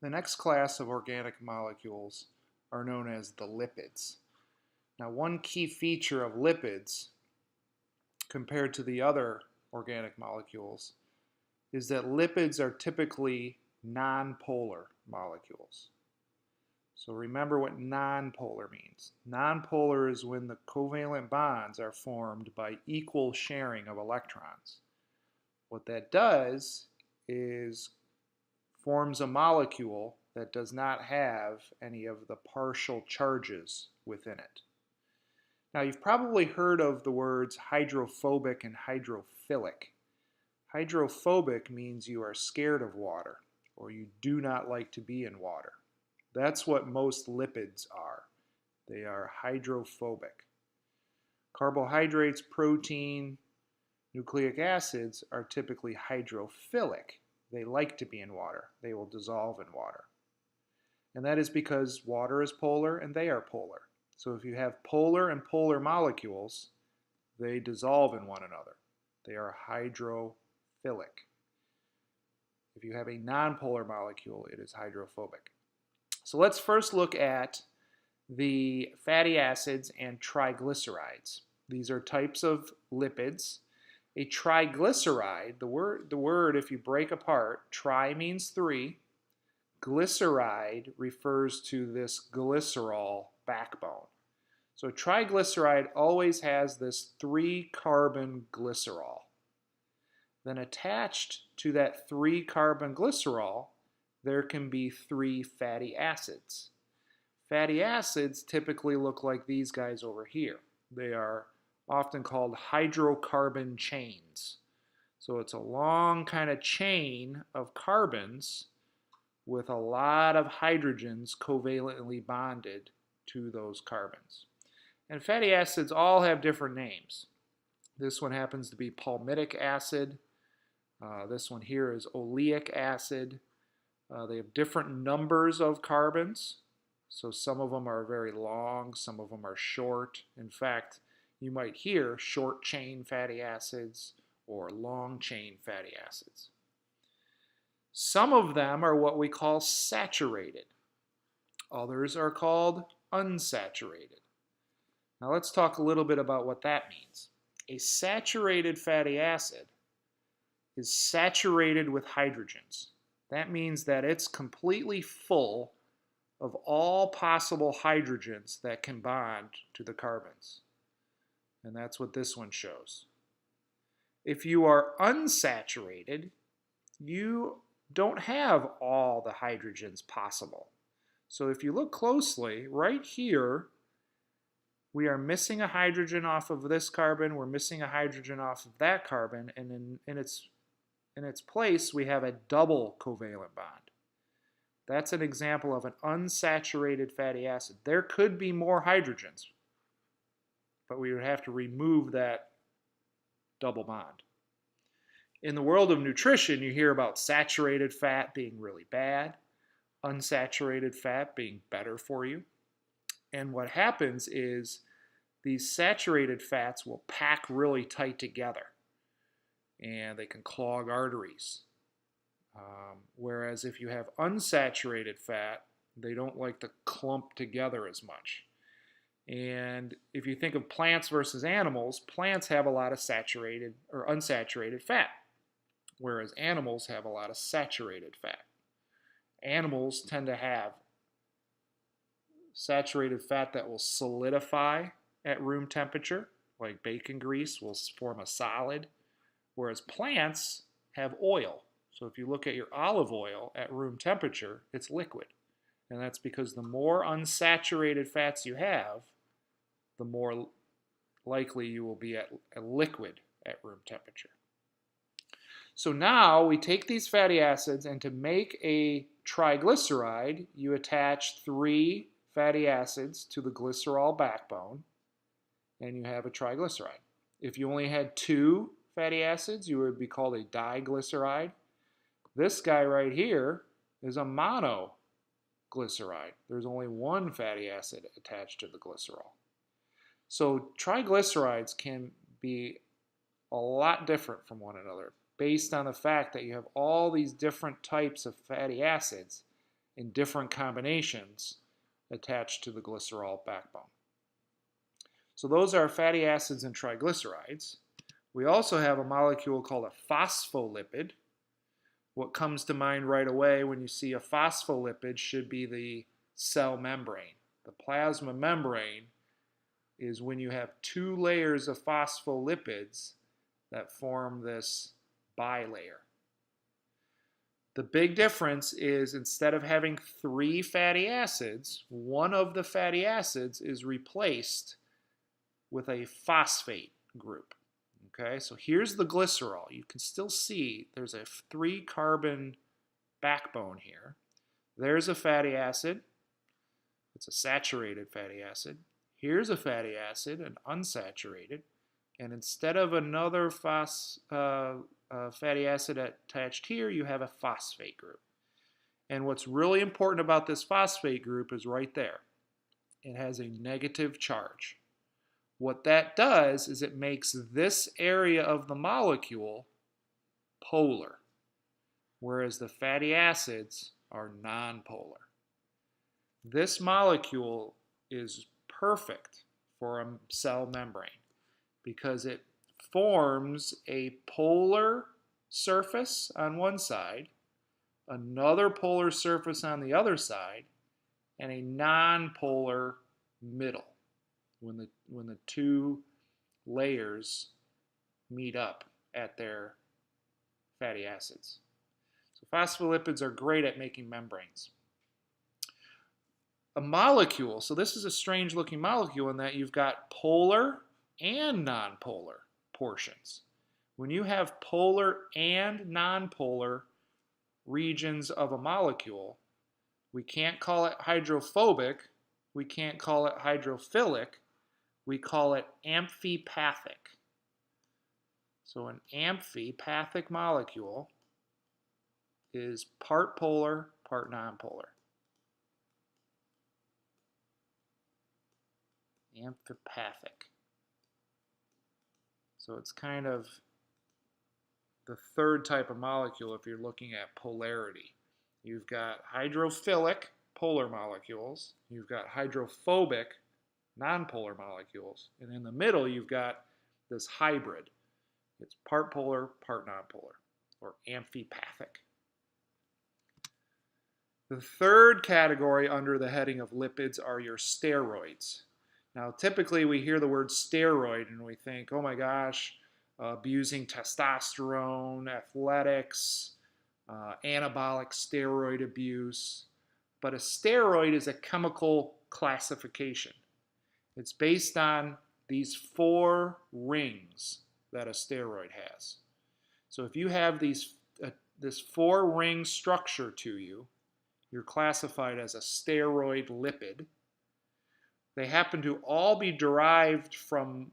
The next class of organic molecules are known as the lipids. Now, one key feature of lipids compared to the other organic molecules is that lipids are typically nonpolar molecules. So remember what nonpolar means. Nonpolar is when the covalent bonds are formed by equal sharing of electrons. What that does is forms a molecule that does not have any of the partial charges within it. Now, you've probably heard of the words hydrophobic and hydrophilic. Hydrophobic means you are scared of water or you do not like to be in water. That's what most lipids are. They are hydrophobic. Carbohydrates, protein, nucleic acids are typically hydrophilic. They like to be in water. They will dissolve in water. And that is because water is polar and they are polar. So if you have polar and polar molecules, they dissolve in one another. They are hydrophilic. If you have a nonpolar molecule, it is hydrophobic. So let's first look at the fatty acids and triglycerides. These are types of lipids. A triglyceride, the word, if you break apart, tri means three, glyceride refers to this glycerol backbone. So triglyceride always has this 3-carbon glycerol. Then attached to that 3-carbon glycerol, there can be 3 fatty acids. Fatty acids typically look like these guys over here. They are often called hydrocarbon chains. So it's a long kind of chain of carbons with a lot of hydrogens covalently bonded to those carbons. And fatty acids all have different names. This one happens to be palmitic acid. This one here is oleic acid. They have different numbers of carbons. So some of them are very long, some of them are short. In fact, you might hear short chain fatty acids or long chain fatty acids. Some of them are what we call saturated. Others are called unsaturated. Now let's talk a little bit about what that means. A saturated fatty acid is saturated with hydrogens. That means that it's completely full of all possible hydrogens that can bond to the carbons. And that's what this one shows. If you are unsaturated, you don't have all the hydrogens possible. So if you look closely, right here, we are missing a hydrogen off of this carbon, we're missing a hydrogen off of that carbon, and in its place, we have a double covalent bond. That's an example of an unsaturated fatty acid. There could be more hydrogens, but we would have to remove that double bond. In the world of nutrition, you hear about saturated fat being really bad, unsaturated fat being better for you. And what happens is these saturated fats will pack really tight together and they can clog arteries. Whereas if you have unsaturated fat, they don't like to clump together as much. And if you think of plants versus animals, plants have a lot of saturated or unsaturated fat, whereas animals have a lot of saturated fat. Animals tend to have saturated fat that will solidify at room temperature, like bacon grease will form a solid, whereas plants have oil. So if you look at your olive oil at room temperature, it's liquid. And that's because the more unsaturated fats you have, the more likely you will be at a liquid at room temperature. So now we take these fatty acids, and to make a triglyceride, you attach 3 fatty acids to the glycerol backbone, and you have a triglyceride. If you only had 2 fatty acids, you would be called a diglyceride. This guy right here is a monoglyceride. There's only 1 fatty acid attached to the glycerol. So triglycerides can be a lot different from one another based on the fact that you have all these different types of fatty acids in different combinations attached to the glycerol backbone. So those are fatty acids and triglycerides. We also have a molecule called a phospholipid. What comes to mind right away when you see a phospholipid should be the cell membrane. The plasma membrane is when you have two layers of phospholipids that form this bilayer. The big difference is instead of having 3 fatty acids, one of the fatty acids is replaced with a phosphate group. Okay, so here's the glycerol. You can still see there's a 3-carbon backbone here. There's a fatty acid. It's a saturated fatty acid. Here's a fatty acid, an unsaturated. And instead of another fatty acid attached here, you have a phosphate group. And what's really important about this phosphate group is right there. It has a negative charge. What that does is it makes this area of the molecule polar, whereas the fatty acids are nonpolar. This molecule is perfect for a cell membrane because it forms a polar surface on one side, another polar surface on the other side, and a nonpolar middle when the two layers meet up at their fatty acids. So phospholipids are great at making membranes. A molecule, so this is a strange looking molecule in that you've got polar and nonpolar portions. When you have polar and nonpolar regions of a molecule, we can't call it hydrophobic, we can't call it hydrophilic, we call it amphipathic. So an amphipathic molecule is part polar, part nonpolar. Amphipathic. So it's kind of the third type of molecule if you're looking at polarity. You've got hydrophilic polar molecules, you've got hydrophobic nonpolar molecules, and in the middle you've got this hybrid. It's part polar, part nonpolar, or amphipathic. The third category under the heading of lipids are your steroids. Now, typically we hear the word steroid and we think, oh my gosh, abusing testosterone, athletics, anabolic steroid abuse. But a steroid is a chemical classification. It's based on these 4 rings that a steroid has. So if you have this 4-ring structure to you, you're classified as a steroid lipid. They happen to all be derived from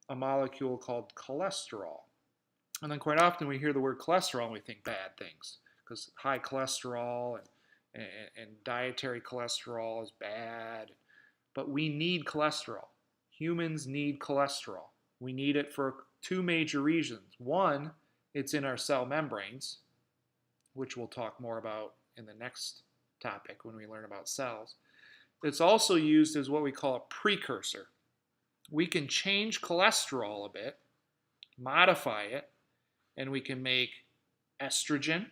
a molecule called cholesterol. And then quite often we hear the word cholesterol and we think bad things because high cholesterol and dietary cholesterol is bad. But we need cholesterol. Humans need cholesterol. We need it for 2 major reasons. One, it's in our cell membranes, which we'll talk more about in the next topic when we learn about cells. It's also used as what we call a precursor. We can change cholesterol a bit, modify it, and we can make estrogen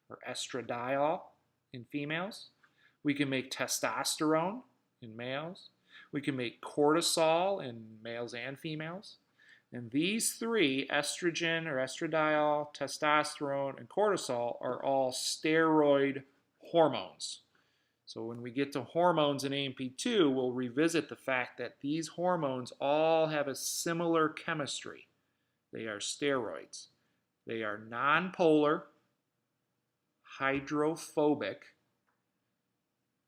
or estradiol in females. We can make testosterone in males. We can make cortisol in males and females. And these 3, estrogen or estradiol, testosterone, and cortisol, are all steroid hormones. So when we get to hormones in AMP2, we'll revisit the fact that these hormones all have a similar chemistry. They are steroids. They are nonpolar, hydrophobic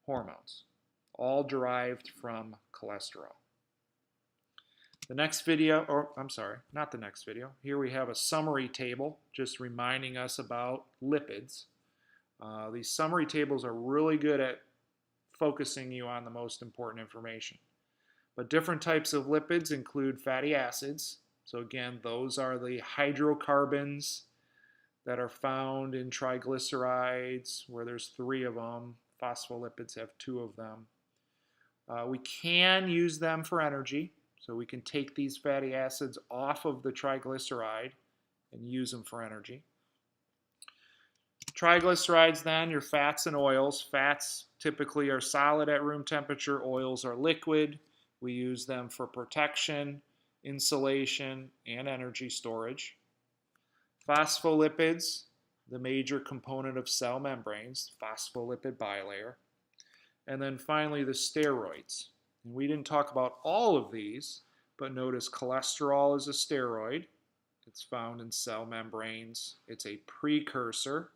hormones, all derived from cholesterol. The next video, or I'm sorry, not the next video. Here we have a summary table just reminding us about lipids. These summary tables are really good at focusing you on the most important information. But different types of lipids include fatty acids. So again, those are the hydrocarbons that are found in triglycerides, where there's 3 of them. Phospholipids have 2 of them. We can use them for energy, so we can take these fatty acids off of the triglyceride and use them for energy. Triglycerides then, your fats and oils. Fats typically are solid at room temperature, oils are liquid. We use them for protection, insulation, and energy storage. Phospholipids, the major component of cell membranes, phospholipid bilayer. And then finally the steroids. And we didn't talk about all of these, but notice cholesterol is a steroid. It's found in cell membranes. It's a precursor.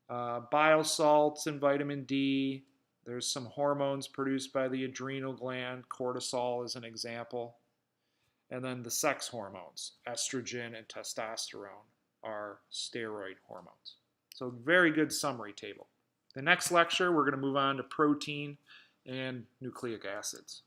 Bile salts and vitamin D. There's some hormones produced by the adrenal gland. Cortisol is an example. And then the sex hormones, estrogen and testosterone, are steroid hormones. So very good summary table. The next lecture, we're going to move on to protein and nucleic acids.